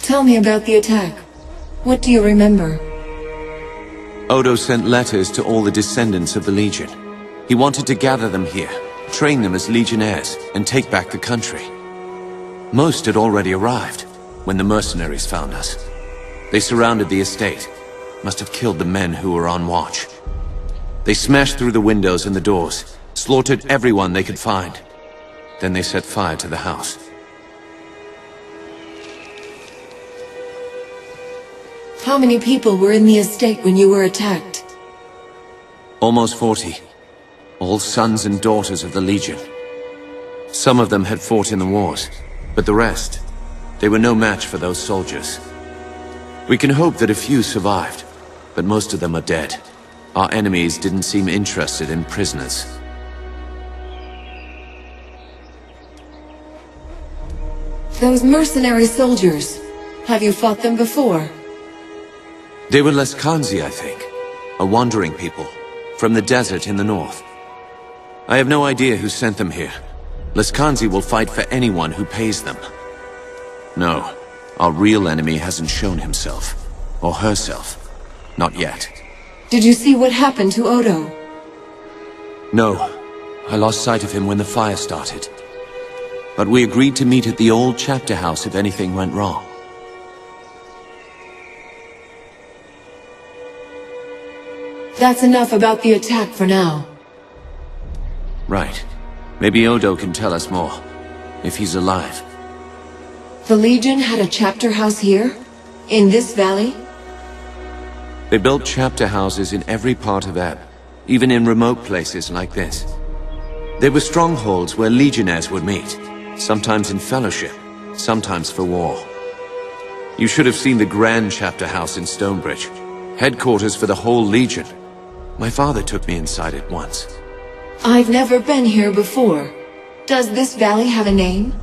Tell me about the attack. What do you remember? Odo sent letters to all the descendants of the Legion. He wanted to gather them here, train them as legionnaires, and take back the country. Most had already arrived when the mercenaries found us. They surrounded the estate, must have killed the men who were on watch. They smashed through the windows and the doors, slaughtered everyone they could find. Then they set fire to the house. How many people were in the estate when you were attacked? Almost 40. All sons and daughters of the Legion. Some of them had fought in the wars, but the rest, they were no match for those soldiers. We can hope that a few survived, but most of them are dead. Our enemies didn't seem interested in prisoners. Those mercenary soldiers, have you fought them before? They were Leskanzi, I think. A wandering people, from the desert in the north. I have no idea who sent them here. Leskanzi will fight for anyone who pays them. No, our real enemy hasn't shown himself. Or herself. Not yet. Did you see what happened to Odo? No. I lost sight of him when the fire started. But we agreed to meet at the old chapter house if anything went wrong. That's enough about the attack for now. Right. Maybe Odo can tell us more. If he's alive. The Legion had a chapter house here? In this valley? They built chapter houses in every part of Ebb, even in remote places like this. They were strongholds where legionnaires would meet, sometimes in fellowship, sometimes for war. You should have seen the grand chapter house in Stonebridge, headquarters for the whole Legion. My father took me inside it once. I've never been here before. Does this valley have a name?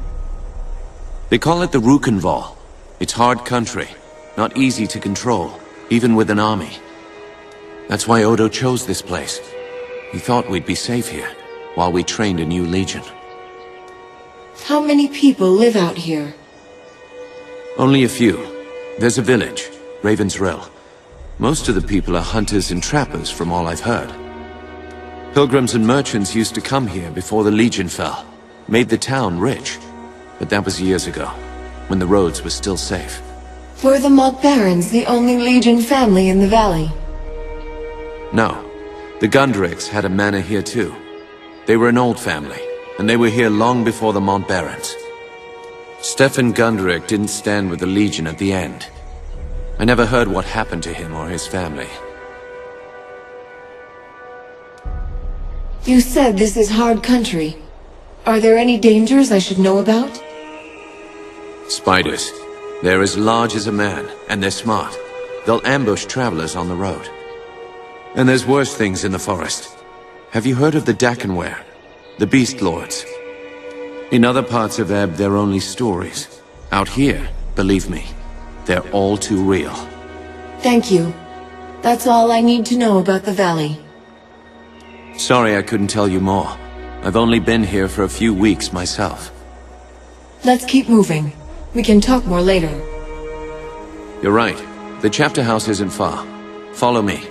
They call it the Rukenval. It's hard country, not easy to control, even with an army. That's why Odo chose this place. He thought we'd be safe here, while we trained a new legion. How many people live out here? Only a few. There's a village, Raven's Rill. Most of the people are hunters and trappers, from all I've heard. Pilgrims and merchants used to come here before the Legion fell. Made the town rich. But that was years ago, when the roads were still safe. Were the Montbarons the only Legion family in the valley? No. The Gundricks had a manor here too. They were an old family, and they were here long before the Montbarons. Stefan Gundrick didn't stand with the Legion at the end. I never heard what happened to him or his family. You said this is hard country. Are there any dangers I should know about? Spiders. They're as large as a man, and they're smart. They'll ambush travelers on the road. And there's worse things in the forest. Have you heard of the Dakenware? The Beast Lords? In other parts of Ebb, they're only stories. Out here, believe me, they're all too real. Thank you. That's all I need to know about the valley. Sorry I couldn't tell you more. I've only been here for a few weeks myself. Let's keep moving. We can talk more later. You're right. The chapter house isn't far. Follow me.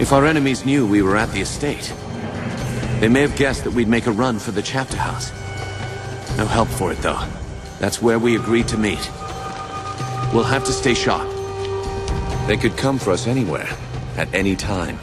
If our enemies knew we were at the estate, they may have guessed that we'd make a run for the chapter house. No help for it, though. That's where we agreed to meet. We'll have to stay sharp. They could come for us anywhere, at any time.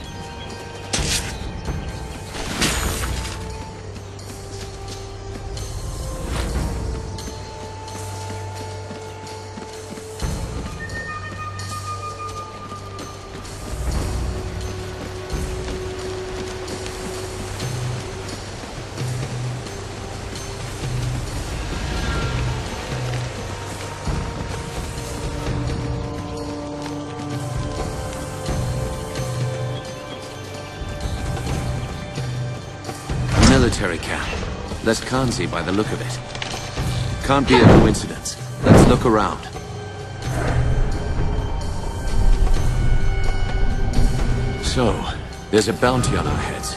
military camp. Less Kanzi by the look of it. Can't be a coincidence. Let's look around. So, there's a bounty on our heads.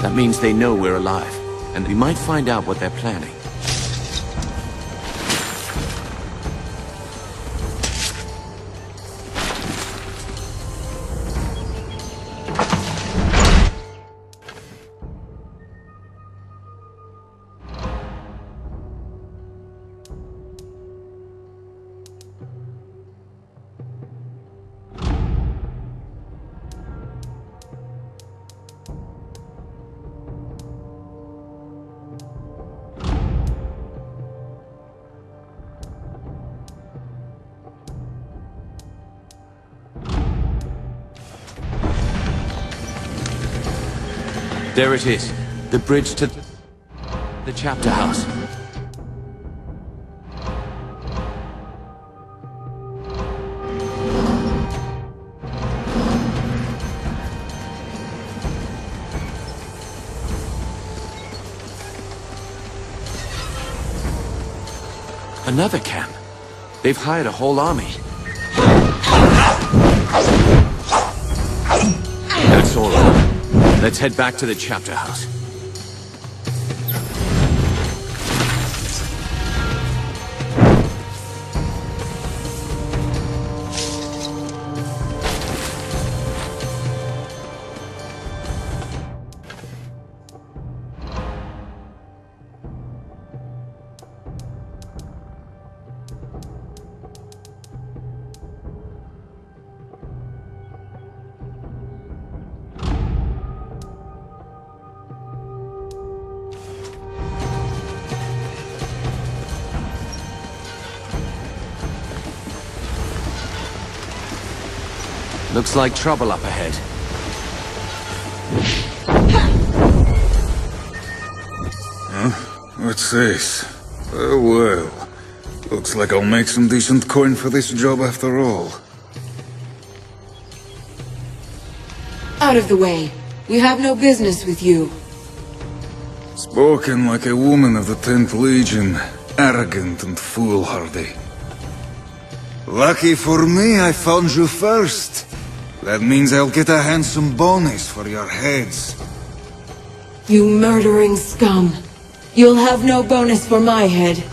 That means they know we're alive, and we might find out what they're planning. There it is. The bridge to the chapter house. Another camp. They've hired a whole army. That's all right. Let's head back to the chapter house. Looks like trouble up ahead. Huh? What's this? Oh well. Looks like I'll make some decent coin for this job after all. Out of the way. We have no business with you. Spoken like a woman of the 10th Legion, arrogant and foolhardy. Lucky for me, I found you first. That means I'll get a handsome bonus for your heads. You murdering scum. You'll have no bonus for my head.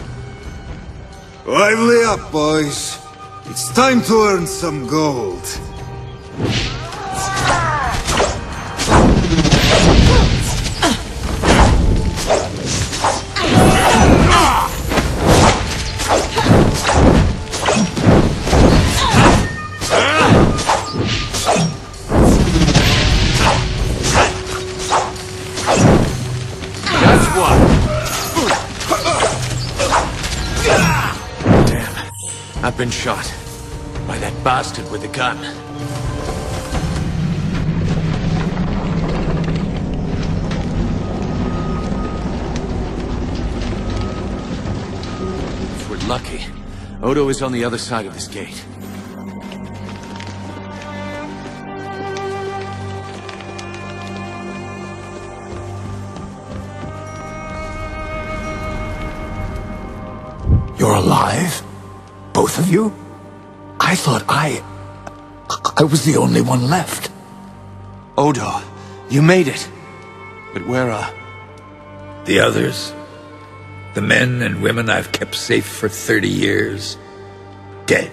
Lively up, boys. It's time to earn some gold. I've been shot by that bastard with the gun. If we're lucky, Odo is on the other side of this gate. You're alive? Both of you? I thought I was the only one left. Odo, you made it. But where are... The others? The men and women I've kept safe for 30 years? Dead.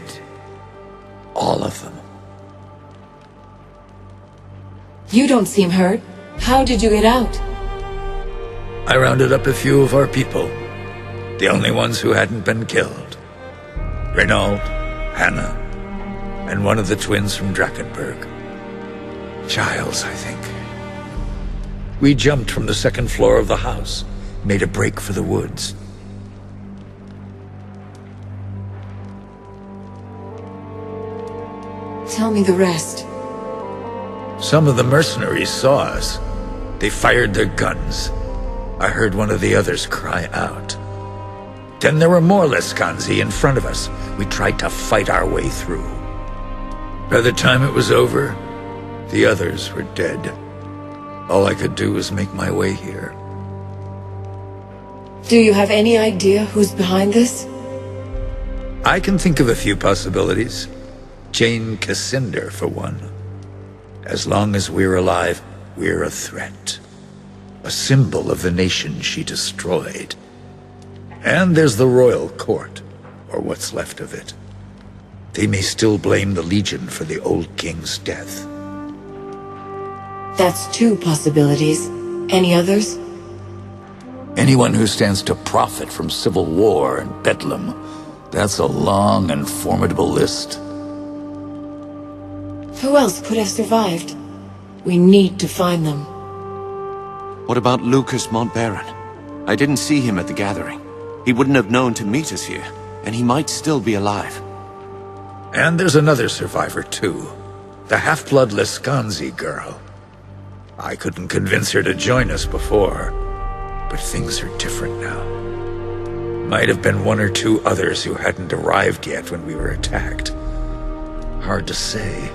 All of them. You don't seem hurt. How did you get out? I rounded up a few of our people. The only ones who hadn't been killed. Renault, Hannah, and one of the twins from Drakenberg. Giles, I think. We jumped from the second floor of the house, made a break for the woods. Tell me the rest. Some of the mercenaries saw us. They fired their guns. I heard one of the others cry out. Then there were more Leskanzi in front of us. We tried to fight our way through. By the time it was over, the others were dead. All I could do was make my way here. Do you have any idea who's behind this? I can think of a few possibilities. Jane Cassinder, for one. As long as we're alive, we're a threat. A symbol of the nation she destroyed. And there's the royal court, or what's left of it. They may still blame the Legion for the old king's death. That's two possibilities. Any others? Anyone who stands to profit from civil war and bedlam. That's a long and formidable list. Who else could have survived? We need to find them. What about Lucas Montbaron? I didn't see him at the gathering. He wouldn't have known to meet us here, and he might still be alive. And there's another survivor, too. The half-blood Lescanzi girl. I couldn't convince her to join us before, but things are different now. Might have been one or two others who hadn't arrived yet when we were attacked. Hard to say.